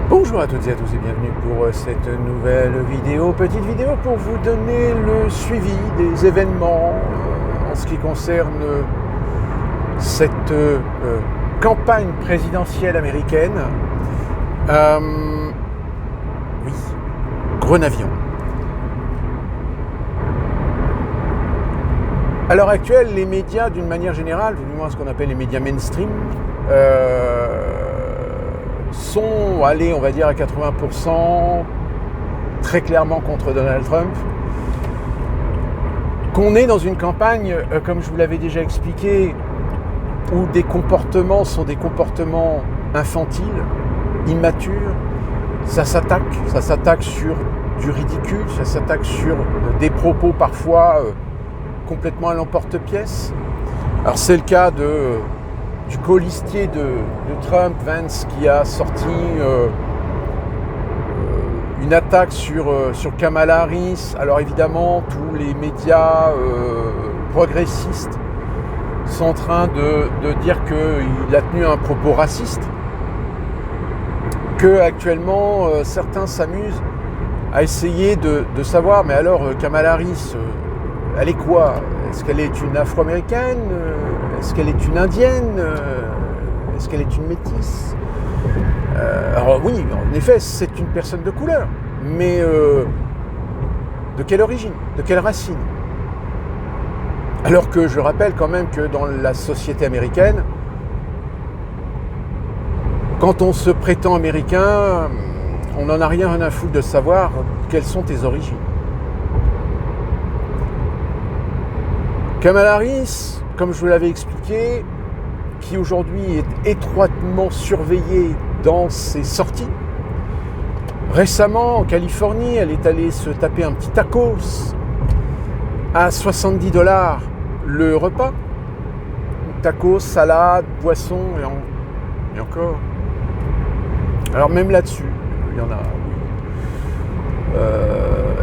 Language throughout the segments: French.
Bonjour à toutes et à tous et bienvenue pour cette nouvelle vidéo. Petite vidéo pour vous donner le suivi des événements en ce qui concerne cette campagne présidentielle américaine. Oui, gros avion. À l'heure actuelle, les médias, d'une manière générale, du moins ce qu'on appelle les médias mainstream, sont allés, on va dire, à 80% très clairement contre Donald Trump. Qu'on est dans une campagne, comme je vous l'avais déjà expliqué, où des comportements sont des comportements infantiles, immatures. Ça s'attaque sur du ridicule, ça s'attaque sur des propos parfois complètement à l'emporte-pièce. Alors c'est le cas du colistier de Trump, Vance, qui a sorti une attaque sur Kamala Harris. Alors évidemment, tous les médias progressistes sont en train de dire qu'il a tenu un propos raciste, que actuellement certains s'amusent à essayer de savoir, mais alors Kamala Harris, elle est quoi? Est-ce qu'elle est une afro-américaine? Est-ce qu'elle est une indienne? Est-ce qu'elle est une métisse? Alors oui, en effet, c'est une personne de couleur, mais de quelle origine? De quelle racine? Alors que je rappelle quand même que dans la société américaine, quand on se prétend américain, on n'en a rien à foutre de savoir quelles sont tes origines. Kamala Harris, comme je vous l'avais expliqué, qui aujourd'hui est étroitement surveillée dans ses sorties. Récemment, en Californie, elle est allée se taper un petit tacos à $70 le repas. Tacos, salade, poisson et encore. Alors même là-dessus, il y en a, oui.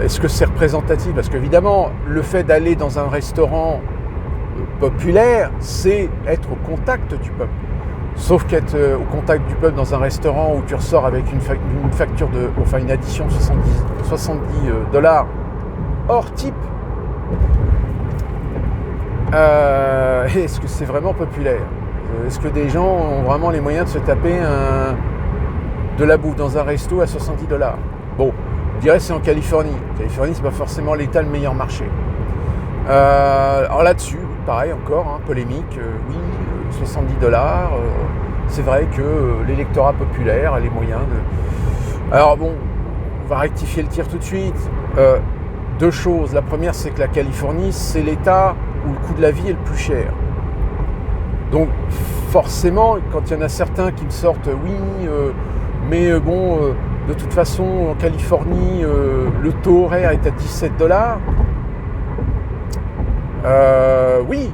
Est-ce que c'est représentatif? Parce qu'évidemment, le fait d'aller dans un restaurant populaire, c'est être au contact du peuple. Sauf qu'être au contact du peuple dans un restaurant où tu ressors avec une facture une addition de 70 $ hors type, est-ce que c'est vraiment populaire? Est-ce que des gens ont vraiment les moyens de se taper de la bouffe dans un resto à 70 $? Bon, je dirais que c'est en Californie. Californie, c'est pas forcément l'État le meilleur marché. Alors là-dessus, pareil encore, polémique, oui, 70 $, c'est vrai que l'électorat populaire a les moyens de... Alors bon, on va rectifier le tir tout de suite. Deux choses. La première, c'est que la Californie, c'est l'État où le coût de la vie est le plus cher. Donc forcément, quand il y en a certains qui me sortent, oui, mais bon, de toute façon, en Californie, le taux horaire est à 17 $. Oui,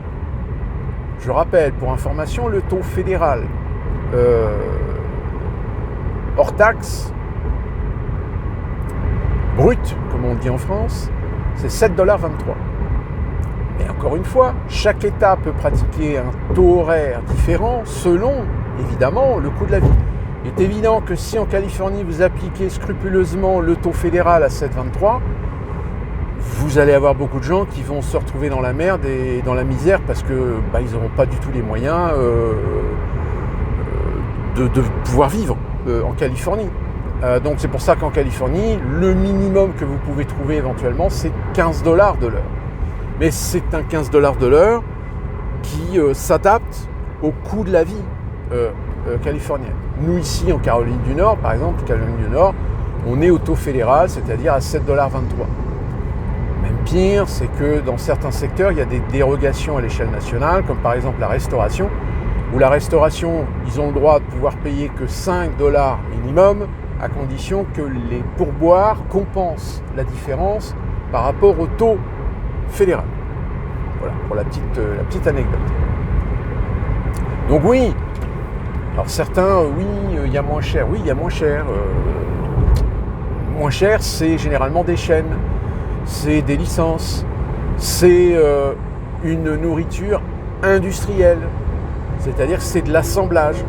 je rappelle, pour information, le taux fédéral hors taxe, brut, comme on dit en France, c'est 7,23 $. Mais encore une fois, chaque État peut pratiquer un taux horaire différent selon, évidemment, le coût de la vie. Il est évident que si en Californie, vous appliquez scrupuleusement le taux fédéral à 7,23 $, vous allez avoir beaucoup de gens qui vont se retrouver dans la merde et dans la misère parce que ils n'auront pas du tout les moyens de pouvoir vivre en Californie. Donc c'est pour ça qu'en Californie, le minimum que vous pouvez trouver éventuellement, c'est 15 $ de l'heure. Mais c'est un 15 $ de l'heure qui s'adapte au coût de la vie californienne. Nous ici en Caroline du Nord, par exemple, Caroline du Nord, on est au taux fédéral, c'est-à-dire à 7,23 $. Même pire, c'est que dans certains secteurs, il y a des dérogations à l'échelle nationale, comme par exemple la restauration, où la restauration, ils ont le droit de pouvoir payer que 5 $ minimum, à condition que les pourboires compensent la différence par rapport au taux fédéral. Voilà, pour la petite anecdote. Donc oui, alors certains, oui, il y a moins cher. Oui, il y a moins cher. Moins cher, c'est généralement des chaînes. C'est des licences, c'est une nourriture industrielle, c'est-à-dire que c'est de l'assemblage,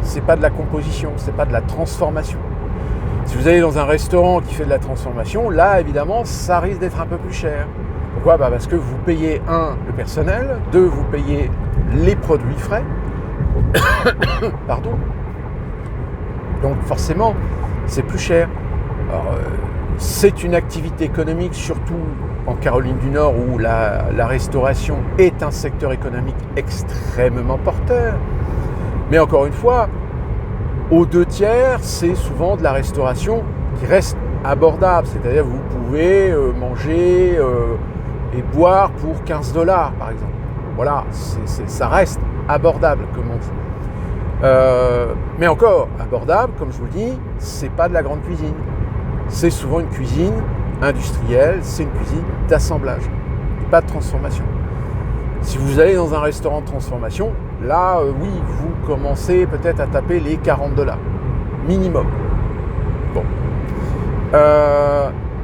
c'est pas de la composition, c'est pas de la transformation. Si vous allez dans un restaurant qui fait de la transformation, là, évidemment, ça risque d'être un peu plus cher. Pourquoi ? Parce que vous payez, 1, le personnel, 2, vous payez les produits frais. Pardon. Donc forcément, c'est plus cher. Alors, c'est une activité économique, surtout en Caroline du Nord, où la restauration est un secteur économique extrêmement porteur. Mais encore une fois, aux 2/3, c'est souvent de la restauration qui reste abordable. C'est-à-dire que vous pouvez manger et boire pour 15 $, par exemple. Voilà, ça reste abordable, comme on dit. Mais encore, abordable, comme je vous le dis, c'est pas de la grande cuisine. C'est souvent une cuisine industrielle, c'est une cuisine d'assemblage, pas de transformation. Si vous allez dans un restaurant de transformation, là, oui, vous commencez peut-être à taper les 40 $, minimum. Bon.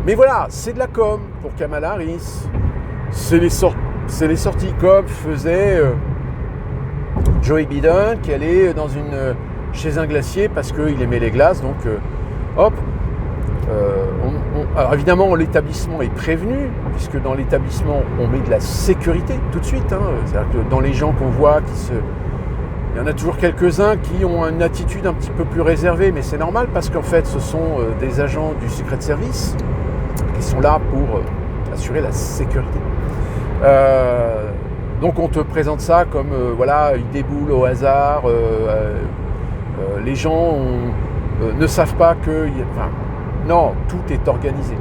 Mais voilà, c'est de la com pour Kamala Harris. C'est les sorties comme faisait Joe Biden, qui allait chez un glacier parce qu'il aimait les glaces, donc hop. Alors évidemment, l'établissement est prévenu, puisque dans l'établissement, on met de la sécurité tout de suite. C'est-à-dire que dans les gens qu'on voit, il y en a toujours quelques-uns qui ont une attitude un petit peu plus réservée, mais c'est normal parce qu'en fait, ce sont des agents du Secret Service qui sont là pour assurer la sécurité. Donc on te présente ça comme, voilà, ils déboulent au hasard, les gens ne savent pas que... non, tout est organisé.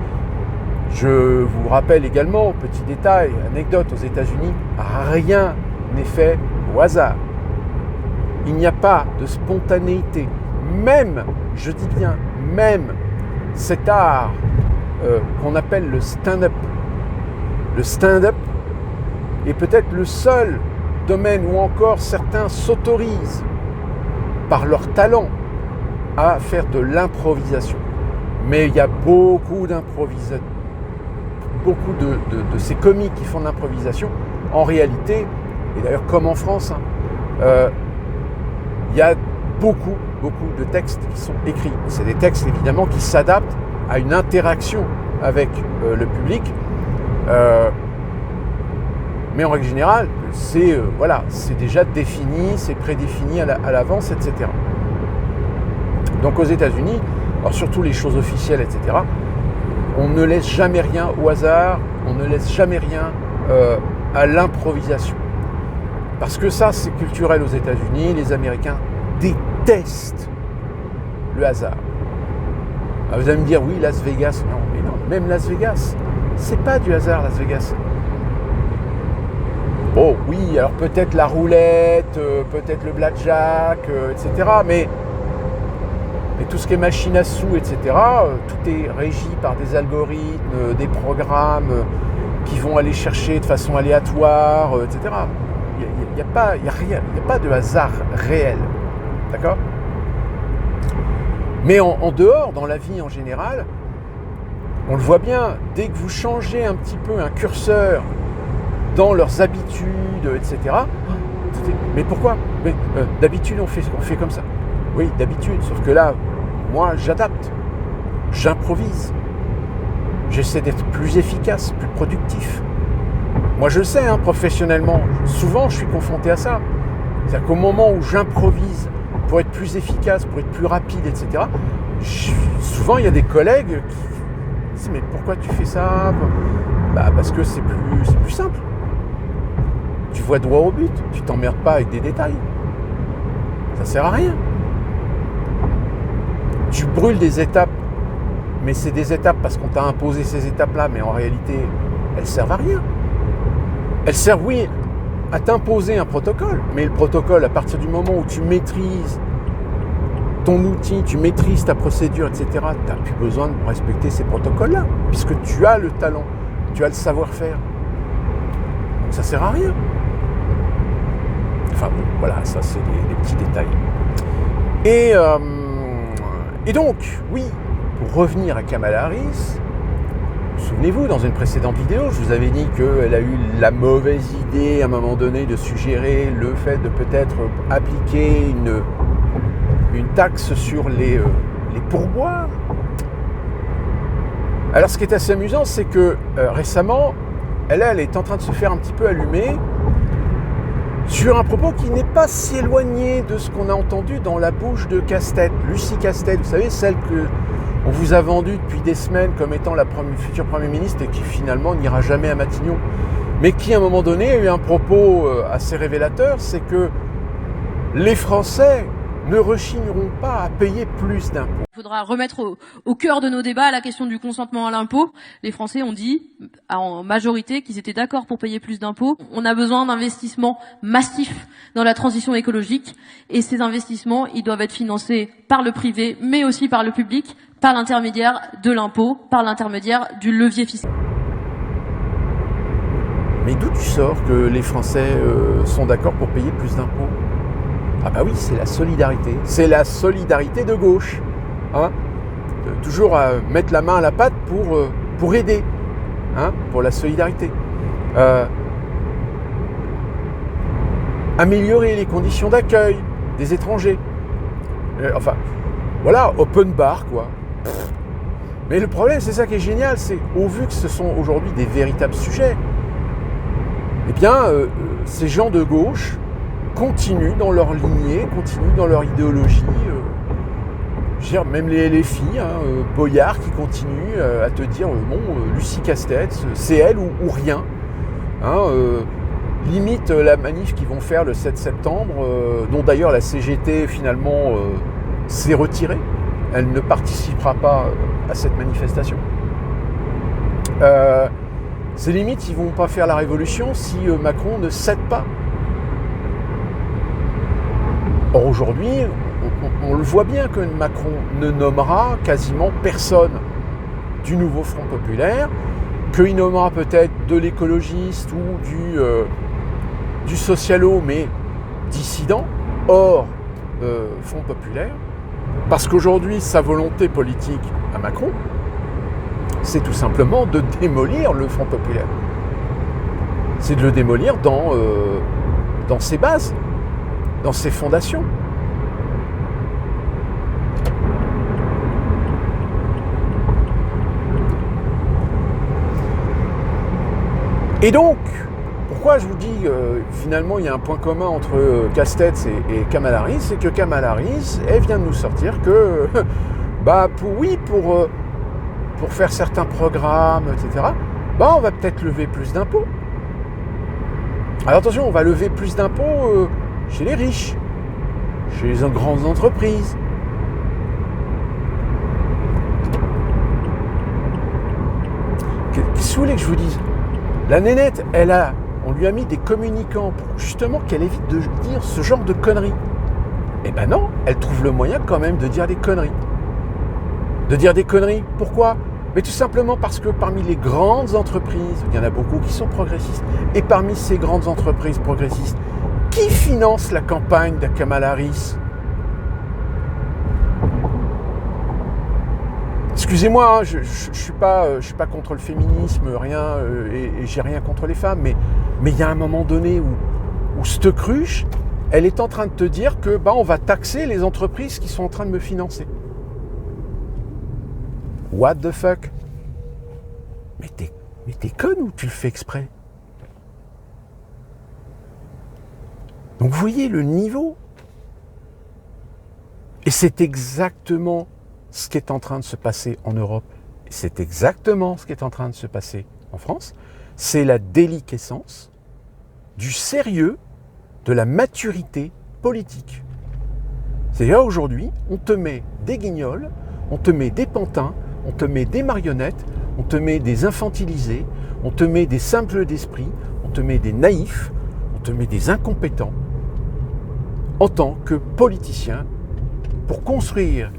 Je vous rappelle également, petit détail, anecdote, aux États-Unis, rien n'est fait au hasard. Il n'y a pas de spontanéité. Même, je dis bien, même cet art qu'on appelle le stand-up. Le stand-up est peut-être le seul domaine où encore certains s'autorisent, par leur talent, à faire de l'improvisation. Mais il y a beaucoup d'improvisateurs, beaucoup de ces comiques qui font de l'improvisation, en réalité, et d'ailleurs comme en France, il y a beaucoup de textes qui sont écrits. C'est des textes évidemment qui s'adaptent à une interaction avec le public, mais en règle générale, c'est déjà défini, c'est prédéfini à l'avance, etc. Donc aux États-Unis, alors surtout les choses officielles, etc., on ne laisse jamais rien au hasard, on ne laisse jamais rien à l'improvisation. Parce que ça, c'est culturel aux États-Unis, les Américains détestent le hasard. Alors vous allez me dire, oui, Las Vegas, non, mais non, même Las Vegas, c'est pas du hasard, Las Vegas. Oh oui, alors peut-être la roulette, peut-être le blackjack, etc., mais tout ce qui est machine à sous, etc., tout est régi par des algorithmes, des programmes qui vont aller chercher de façon aléatoire, etc. Il n'y a pas de hasard réel, d'accord ? Mais en dehors, dans la vie en général, on le voit bien, dès que vous changez un petit peu un curseur dans leurs habitudes, etc., mais pourquoi ? Mais, d'habitude, on fait comme ça. Oui, d'habitude, sauf que là, moi, j'adapte, j'improvise, j'essaie d'être plus efficace, plus productif. Moi, je le sais, professionnellement, souvent, je suis confronté à ça. C'est-à-dire qu'au moment où j'improvise pour être plus efficace, pour être plus rapide, etc., souvent, il y a des collègues qui disent « Mais pourquoi tu fais ça ?» Parce que c'est plus simple. Tu vois droit au but, tu t'emmerdes pas avec des détails. Ça sert à rien. Tu brûles des étapes, mais c'est des étapes parce qu'on t'a imposé ces étapes-là, mais en réalité, elles servent à rien. Elles servent, oui, à t'imposer un protocole, mais le protocole, à partir du moment où tu maîtrises ton outil, tu maîtrises ta procédure, etc., tu n'as plus besoin de respecter ces protocoles-là, puisque tu as le talent, tu as le savoir-faire. Donc ça sert à rien. Enfin bon, voilà, ça c'est des petits détails. Et donc, oui, pour revenir à Kamala Harris, souvenez-vous, dans une précédente vidéo, je vous avais dit qu'elle a eu la mauvaise idée à un moment donné de suggérer le fait de peut-être appliquer une taxe sur les pourboires. Alors ce qui est assez amusant, c'est que récemment, elle est en train de se faire un petit peu allumer sur un propos qui n'est pas si éloigné de ce qu'on a entendu dans la bouche de Castex, Lucie Castex, vous savez, celle qu'on vous a vendue depuis des semaines comme étant la future Premier ministre et qui finalement n'ira jamais à Matignon, mais qui à un moment donné a eu un propos assez révélateur, c'est que les Français ne rechigneront pas à payer plus d'impôts. Il faudra remettre au cœur de nos débats la question du consentement à l'impôt. Les Français ont dit, en majorité, qu'ils étaient d'accord pour payer plus d'impôts. On a besoin d'investissements massifs dans la transition écologique. Et ces investissements, ils doivent être financés par le privé, mais aussi par le public, par l'intermédiaire de l'impôt, par l'intermédiaire du levier fiscal. Mais d'où tu sors que les Français sont d'accord pour payer plus d'impôts ? Ah bah oui, c'est la solidarité. C'est la solidarité de gauche. Hein, toujours mettre la main à la pâte pour aider. Hein, pour la solidarité. Améliorer les conditions d'accueil des étrangers. Enfin, voilà, open bar, quoi. Mais le problème, c'est ça qui est génial, c'est au vu que ce sont aujourd'hui des véritables sujets, eh bien, ces gens de gauche continuent dans leur lignée, continuent dans leur idéologie. Je veux dire, même les LFI, Boyard qui continue à te dire bon, Lucie Castex, c'est elle ou rien. Limite la manif qu'ils vont faire le 7 septembre, dont d'ailleurs la CGT finalement s'est retirée. Elle ne participera pas à cette manifestation. C'est limite, ils ne vont pas faire la révolution si Macron ne cède pas. Or aujourd'hui, on le voit bien que Macron ne nommera quasiment personne du nouveau Front Populaire, qu'il nommera peut-être de l'écologiste ou du socialo, mais dissident, hors Front Populaire, parce qu'aujourd'hui, sa volonté politique à Macron, c'est tout simplement de démolir le Front Populaire. C'est de le démolir dans ses bases, dans ses fondations. Et donc, pourquoi je vous dis finalement il y a un point commun entre Castex et Kamala Harris, c'est que Kamala Harris, elle vient de nous sortir que, pour faire certains programmes, etc., on va peut-être lever plus d'impôts. Alors attention, on va lever plus d'impôts chez les riches, chez les grandes entreprises. Qu'est-ce que vous voulez que je vous dise ? La nénette, on lui a mis des communicants pour justement qu'elle évite de dire ce genre de conneries. Eh ben non, elle trouve le moyen quand même de dire des conneries. De dire des conneries, pourquoi ? Mais tout simplement parce que parmi les grandes entreprises, il y en a beaucoup qui sont progressistes. Et parmi ces grandes entreprises progressistes, qui finance la campagne de Kamala Harris ? Excusez-moi, je suis pas contre le féminisme, rien, et j'ai rien contre les femmes, mais il y a un moment donné où cette cruche, elle est en train de te dire que on va taxer les entreprises qui sont en train de me financer. What the fuck ? Mais t'es conne ou tu le fais exprès ? Donc vous voyez le niveau. Et c'est exactement ce qui est en train de se passer en Europe. Et c'est exactement ce qui est en train de se passer en France. C'est la déliquescence du sérieux, de la maturité politique. C'est-à-dire aujourd'hui, on te met des guignols, on te met des pantins, on te met des marionnettes, on te met des infantilisés, on te met des simples d'esprit, on te met des naïfs, on te met des incompétents en tant que politicien pour construire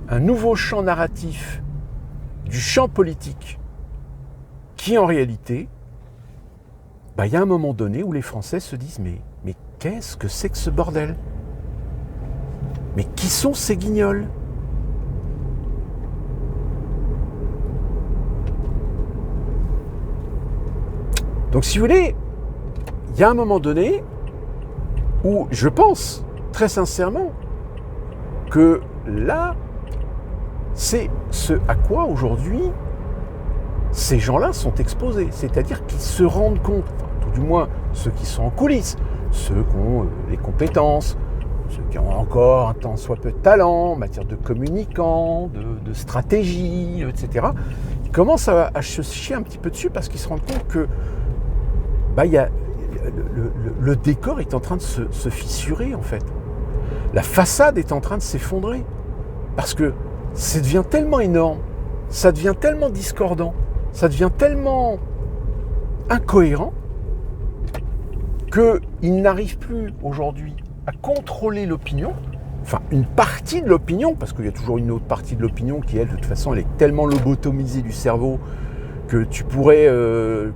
un nouveau champ narratif du champ politique qui en réalité, il y a un moment donné où les Français se disent mais qu'est-ce que c'est que ce bordel ? Mais qui sont ces guignols ? Donc si vous voulez, il y a un moment donné où je pense très sincèrement que là, c'est ce à quoi aujourd'hui ces gens-là sont exposés. C'est-à-dire qu'ils se rendent compte, enfin, tout du moins ceux qui sont en coulisses, ceux qui ont les compétences, ceux qui ont encore un tant soit peu de talent en matière de communicants, de stratégie, etc. Ils commencent à se chier un petit peu dessus parce qu'ils se rendent compte que le décor est en train de se fissurer en fait. La façade est en train de s'effondrer. Parce que ça devient tellement énorme, ça devient tellement discordant, ça devient tellement incohérent qu'ils n'arrivent plus aujourd'hui à contrôler l'opinion, enfin une partie de l'opinion, parce qu'il y a toujours une autre partie de l'opinion qui, elle, de toute façon, elle est tellement lobotomisée du cerveau que tu pourrais,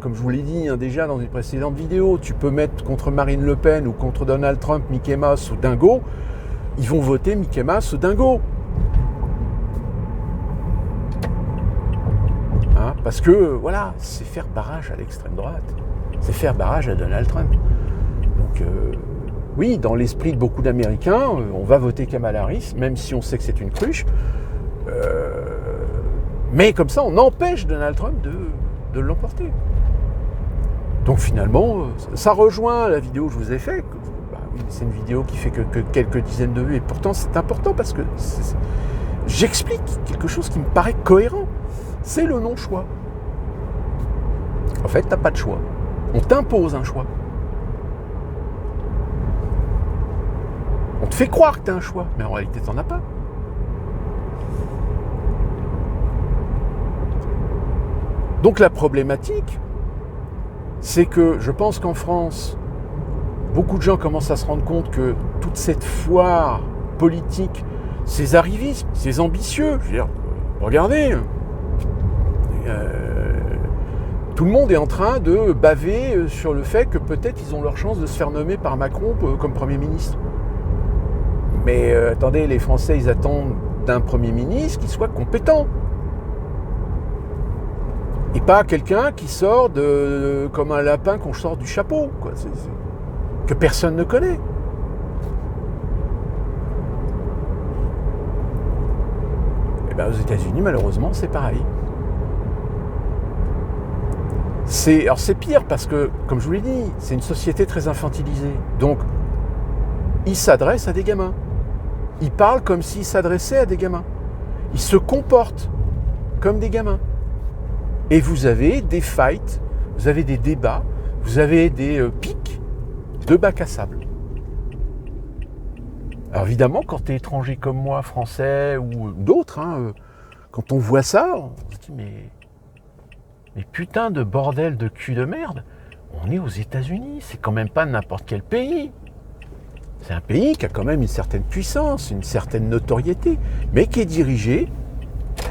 comme je vous l'ai dit déjà dans une précédente vidéo, tu peux mettre contre Marine Le Pen ou contre Donald Trump, Mickey Mouse ou Dingo, ils vont voter Mickey Mouse ou Dingo. Hein, parce que, voilà, c'est faire barrage à l'extrême droite, c'est faire barrage à Donald Trump. Donc, oui, dans l'esprit de beaucoup d'Américains, on va voter Kamala Harris, même si on sait que c'est une cruche. Mais comme ça, on empêche Donald Trump de l'emporter. Donc finalement, ça rejoint la vidéo que je vous ai faite. Oui, c'est une vidéo qui fait que quelques dizaines de vues, et pourtant c'est important parce que j'explique quelque chose qui me paraît cohérent. C'est le non-choix. En fait, t'as pas de choix. On t'impose un choix. On te fait croire que tu as un choix, mais en réalité, tu n'en as pas. Donc la problématique, c'est que je pense qu'en France, beaucoup de gens commencent à se rendre compte que toute cette foire politique, ces arrivismes, ces ambitieux, je veux dire, regardez, tout le monde est en train de baver sur le fait que peut-être ils ont leur chance de se faire nommer par Macron comme Premier ministre. Mais attendez, les Français, ils attendent d'un Premier ministre qu'il soit compétent. Et pas quelqu'un qui sort comme un lapin qu'on sort du chapeau, quoi. Que personne ne connaît. Et bien aux États-Unis, malheureusement, c'est pareil. Alors c'est pire parce que, comme je vous l'ai dit, c'est une société très infantilisée. Donc, ils s'adressent à des gamins. Ils parlent comme s'ils s'adressaient à des gamins. Ils se comportent comme des gamins. Et vous avez des fights, vous avez des débats, vous avez des pics de bac à sable. Alors évidemment, quand tu es étranger comme moi, français ou d'autres, quand on voit ça, on se dit mais putain de bordel de cul de merde, on est aux États-Unis, c'est quand même pas n'importe quel pays. C'est un pays qui a quand même une certaine puissance, une certaine notoriété, mais qui est dirigé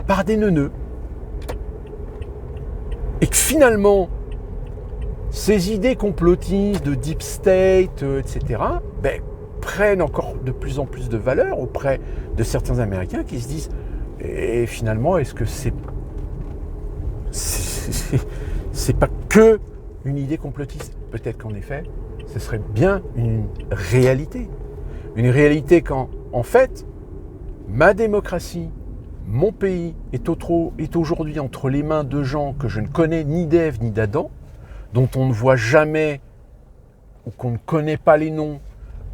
par des neuneux. Et que finalement, ces idées complotistes de deep state, etc., prennent encore de plus en plus de valeur auprès de certains Américains qui se disent « Et finalement, est-ce que c'est pas que une idée complotiste ?» Peut-être qu'en effet, ce serait bien une réalité. Une réalité quand, en fait, ma démocratie, mon pays est aujourd'hui entre les mains de gens que je ne connais ni d'Ève ni d'Adam, dont on ne voit jamais, ou qu'on ne connaît pas les noms,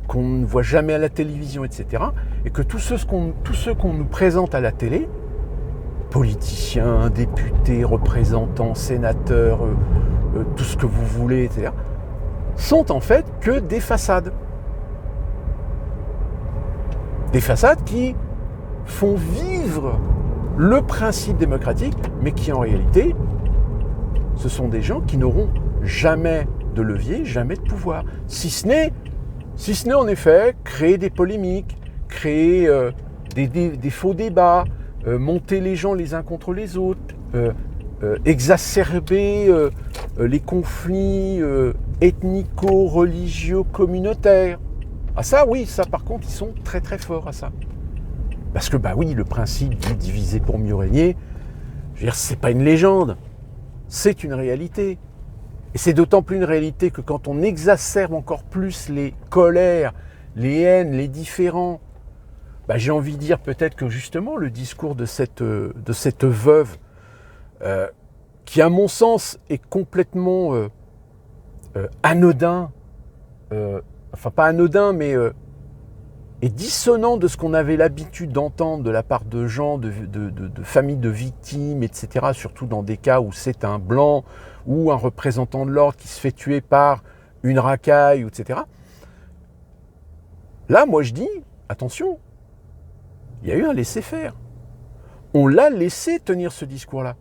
qu'on ne voit jamais à la télévision, etc. Et que tous ceux qu'on nous présente à la télé, politiciens, députés, représentants, sénateurs, tout ce que vous voulez, etc., sont en fait que des façades. Des façades qui font vivre le principe démocratique, mais qui en réalité, ce sont des gens qui n'auront jamais de levier, jamais de pouvoir. Si ce n'est en effet créer des polémiques, créer des faux débats, monter les gens les uns contre les autres, exacerber les conflits ethnico-religieux communautaires. Ah ça oui, ça par contre, ils sont très très forts à ça. Parce que oui, le principe dit diviser pour mieux régner, je veux dire, c'est pas une légende, c'est une réalité. Et c'est d'autant plus une réalité que quand on exacerbe encore plus les colères, les haines, les différends, j'ai envie de dire peut-être que justement le discours de cette veuve qui à mon sens est complètement anodin, enfin pas anodin, mais est dissonant de ce qu'on avait l'habitude d'entendre de la part de gens, de familles de victimes, etc., surtout dans des cas où c'est un blanc ou un représentant de l'ordre qui se fait tuer par une racaille, etc. Là, moi je dis, attention, il y a eu un laisser-faire. On l'a laissé tenir ce discours-là.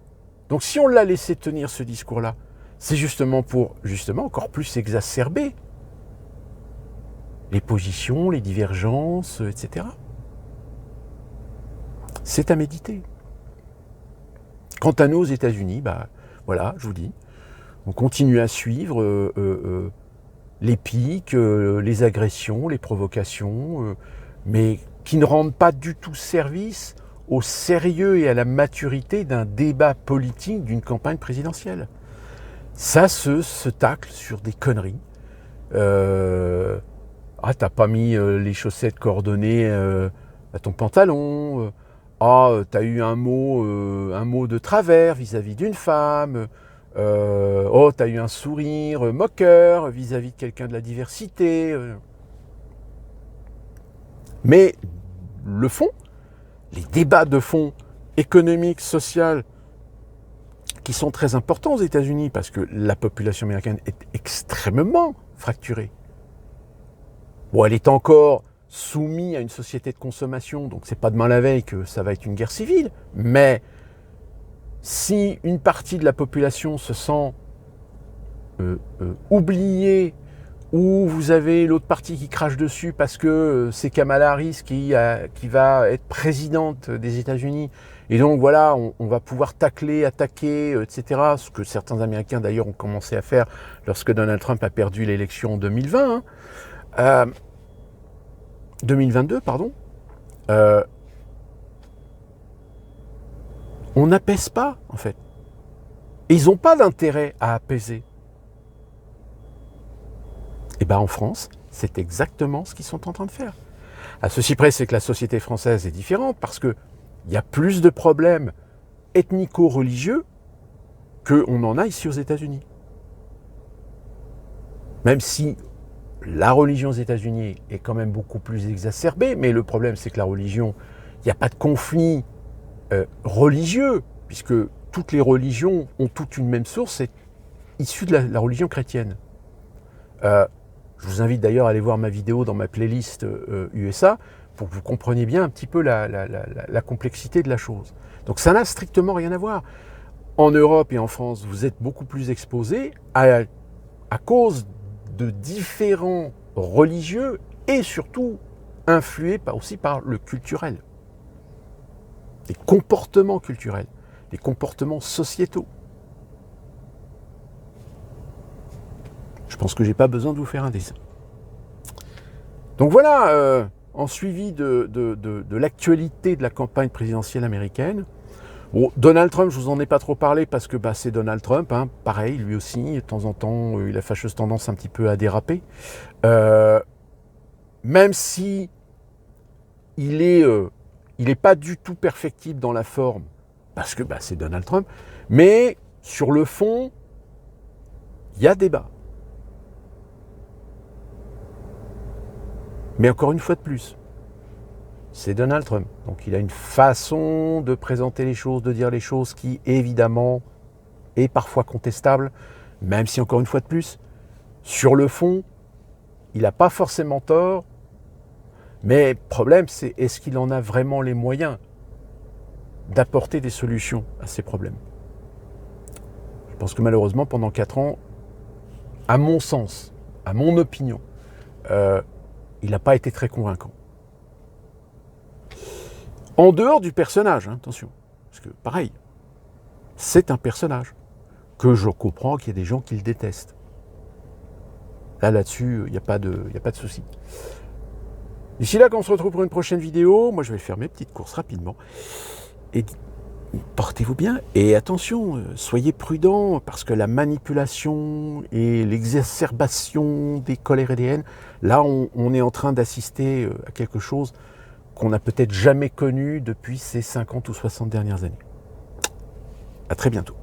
Donc si on l'a laissé tenir ce discours-là, c'est justement pour, encore plus exacerber les positions, les divergences, etc. C'est à méditer. Quant à nous aux États-Unis, voilà, je vous dis, on continue à suivre les pics, les agressions, les provocations, mais qui ne rendent pas du tout service au sérieux et à la maturité d'un débat politique d'une campagne présidentielle. Ça se tacle sur des conneries. T'as pas mis les chaussettes coordonnées à ton pantalon. T'as eu un mot de travers vis-à-vis d'une femme. T'as eu un sourire moqueur vis-à-vis de quelqu'un de la diversité. Mais le fond, les débats de fond économiques, sociaux, qui sont très importants aux États-Unis parce que la population américaine est extrêmement fracturée. Bon, elle est encore soumise à une société de consommation, donc c'est pas demain la veille que ça va être une guerre civile, mais si une partie de la population se sent oubliée, ou vous avez l'autre partie qui crache dessus parce que c'est Kamala Harris qui va être présidente des États-Unis, et donc voilà, on va pouvoir tacler, attaquer, etc. Ce que certains Américains d'ailleurs ont commencé à faire lorsque Donald Trump a perdu l'élection en 2020. 2022, pardon. On n'apaise pas, en fait. Et ils n'ont pas d'intérêt à apaiser. Et en France, c'est exactement ce qu'ils sont en train de faire. À ceci près, c'est que la société française est différente parce qu'il y a plus de problèmes ethnico-religieux qu'on en a ici aux États-Unis. Même si la religion aux États-Unis est quand même beaucoup plus exacerbée, mais le problème, c'est que la religion, il n'y a pas de conflit religieux, puisque toutes les religions ont toutes une même source, c'est issu de la religion chrétienne. Je vous invite d'ailleurs à aller voir ma vidéo dans ma playlist USA pour que vous compreniez bien un petit peu la complexité de la chose. Donc ça n'a strictement rien à voir. En Europe et en France, vous êtes beaucoup plus exposés à cause de différents religieux et surtout influés aussi par le culturel. Des comportements culturels, des comportements sociétaux. Je pense que je n'ai pas besoin de vous faire un dessin. Donc voilà, en suivi de l'actualité de la campagne présidentielle américaine. Bon, Donald Trump, je vous en ai pas trop parlé parce que c'est Donald Trump, hein, pareil, lui aussi, de temps en temps, il a fâcheuse tendance un petit peu à déraper. Même si il est pas du tout perfectible dans la forme, parce que c'est Donald Trump, mais sur le fond, il y a débat. Mais encore une fois de plus, c'est Donald Trump. Donc il a une façon de présenter les choses, de dire les choses qui, évidemment, est parfois contestable, même si, encore une fois de plus, sur le fond, il n'a pas forcément tort, mais le problème, c'est est-ce qu'il en a vraiment les moyens d'apporter des solutions à ces problèmes? Je pense que malheureusement, pendant 4 ans, à mon sens, à mon opinion, il n'a pas été très convaincant. En dehors du personnage, hein, attention, parce que pareil, c'est un personnage que je comprends qu'il y a des gens qui le détestent. Là-dessus, il n'y a pas de souci. D'ici là, quand on se retrouve pour une prochaine vidéo, moi je vais faire mes petites courses rapidement. Et portez-vous bien et attention, soyez prudents parce que la manipulation et l'exacerbation des colères et des haines, là on est en train d'assister à quelque chose qu'on n'a peut-être jamais connu depuis ces 50 ou 60 dernières années. À très bientôt.